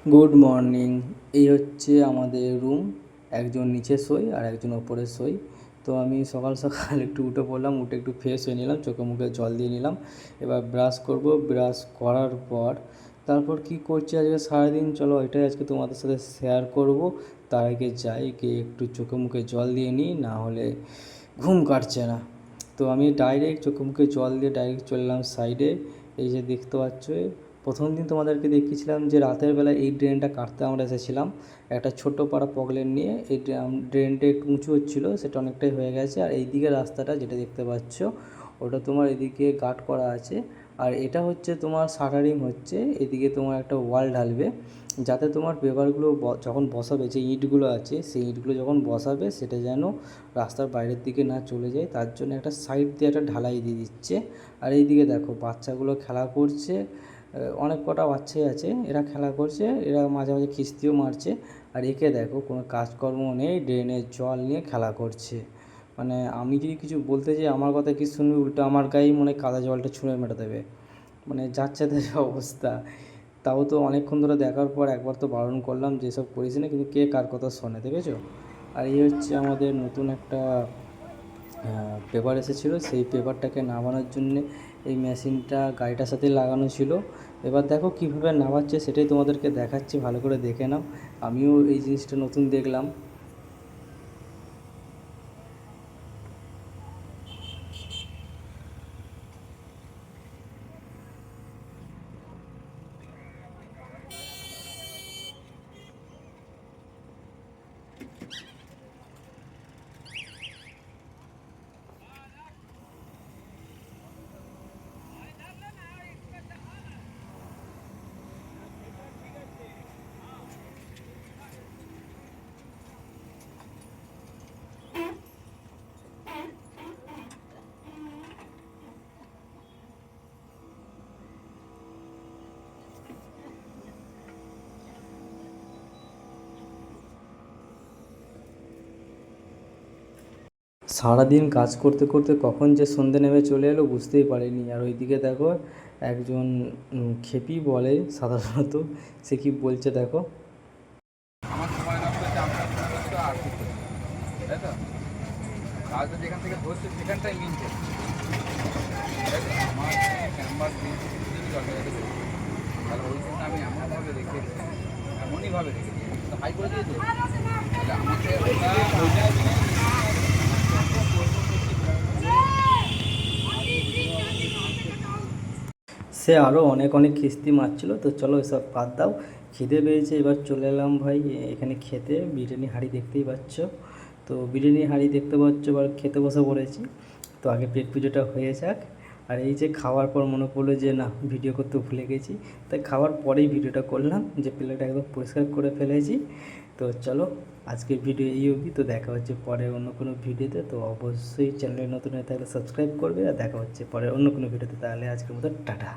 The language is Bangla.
Good morning. এই হচ্ছে আমাদের রুম। একজন নিচে শোয় আর একজন ওপরে শোয়। তো আমি সকাল সকাল একটু উঠে পড়লাম, উঠে একটু ফ্রেশ হয়ে নিলাম, চোখে মুখে জল দিয়ে নিলাম। এবার ব্রাশ করব। ব্রাশ করার পর তারপর কি করছি আজকে সারাদিন, চলো এটাই আজকে তোমাদের সাথে শেয়ার করব। তার আগে যাই, গিয়ে একটু চোখে মুখে জল দিয়ে নিই, না হলে ঘুম কাটছে না। তো আমি ডাইরেক্ট চোখে মুখে জল দিয়ে ডাইরেক্ট চললাম সাইডে। এই যে দেখতে পাচ্ছ, প্রথম দিন তোমাদেরকে দেখিয়েছিলাম যে রাতের বেলা এই ড্রেনটা কাটতে আমরা এসেছিলাম একটা ছোট্ট পাড়া পগলেন নিয়ে। এই ড্রেনটা একটু উঁচু হচ্ছিলো, সেটা অনেকটাই হয়ে গেছে। আর এই দিকে রাস্তাটা যেটা দেখতে পাচ্ছ, ওটা তোমার এদিকে গার্ড করা আছে। আর এটা হচ্ছে তোমার শাটারিং হচ্ছে, এদিকে তোমার একটা ওয়াল ঢালবে, যাতে তোমার পেপারগুলো যখন বসাবে, যে ইঁটগুলো আছে সেই ইঁটগুলো যখন বসাবে সেটা যেন রাস্তার বাইরের দিকে না চলে যায়, তার জন্য একটা সাইড দিয়ে একটা ঢালাই দিয়ে দিচ্ছে। আর এই দিকে দেখো বাচ্চাগুলো খেলা করছে, অনেক কটা বাচ্চাই আছে, এরা খেলা করছে, এরা মাঝে মাঝে খিস্তিও মারছে। আর একে দেখো কোনো কাজকর্ম নেই, ড্রেনের জল নিয়ে খেলা করছে। মানে আমি যদি কিছু বলতে যাই আমার কথা কি শুনবে, উল্টো আমার গায়েই মনে হয় কাদা জলটা ছুঁড়ে মেরে দেবে। মানে যাচ্ছে তাই অবস্থা। তাও তো অনেকক্ষণ ধরে দেখার পর একবার তো বারণ করলাম যে এসব করিস না, কিন্তু কে কার কথা শোনে, দেখেছো। আর এই হচ্ছে আমাদের নতুন একটা পেপার এসেছিলো, সেই পেপারটাকে নামানোর জন্যে এই মেশিনটা গাড়িটার সাথে লাগানো ছিল। এবার দেখো কীভাবে নামাচ্ছে সেটাই তোমাদেরকে দেখাচ্ছি, ভালো করে দেখে নাও। আমিও এই জিনিসটা নতুন দেখলাম। সারাদিন কাজ করতে করতে কখন যে সন্ধে নেমে চলে এলো বুঝতেই পারিনি। আর ওইদিকে দেখো একজন খেপি বলে সাধারণত, সে কি বলছে দেখো। আমার সময় নষ্ট হচ্ছে, আপনার সময় নষ্ট আর কিছু না। তাই তো কাজটা যেখান থেকে ধরছে সেখানটাই মিলছে, তাই তো আমার ক্যাম্পাস মিলছে যদি দরকার আছে, তাহলে ওই জন্য আমি এমনভাবে রেখেছি, এমনইভাবে রেখেছি তো হাই করে দিয়েছি। তাহলে আমাকে সে আরও অনেক অনেক কিস্তি মারছিল। তো চলো এসব বাদ দাও, খিদে পেয়েছে, এবার চলে এলাম ভাই এখানে খেতে। বিরিয়ানি হাঁড়ি দেখতেই পাচ্ছ, তো বিরিয়ানি হাঁড়ি দেখতে পাচ্ছ, এবার খেতে বসে পড়েছি। তো আগে পেট পুজোটা হয়ে যাক। আর এই যে খাওয়ার পর মনে পড়লো যে না, ভিডিও করতে ভুলে গেছি, তাই খাওয়ার পরেই ভিডিওটা করলাম, যে প্লেটটা একদম পরিষ্কার করে ফেলেছি। তো চলো আজকের ভিডিও এই অবধি। তো দেখা হচ্ছে পরে অন্য কোনো ভিডিওতে। তো অবশ্যই চ্যানেলে নতুন হয়ে থাকলে সাবস্ক্রাইব করবে, আর দেখা হচ্ছে পরে অন্য কোনো ভিডিওতে। তাহলে আজকের মতো টাটা।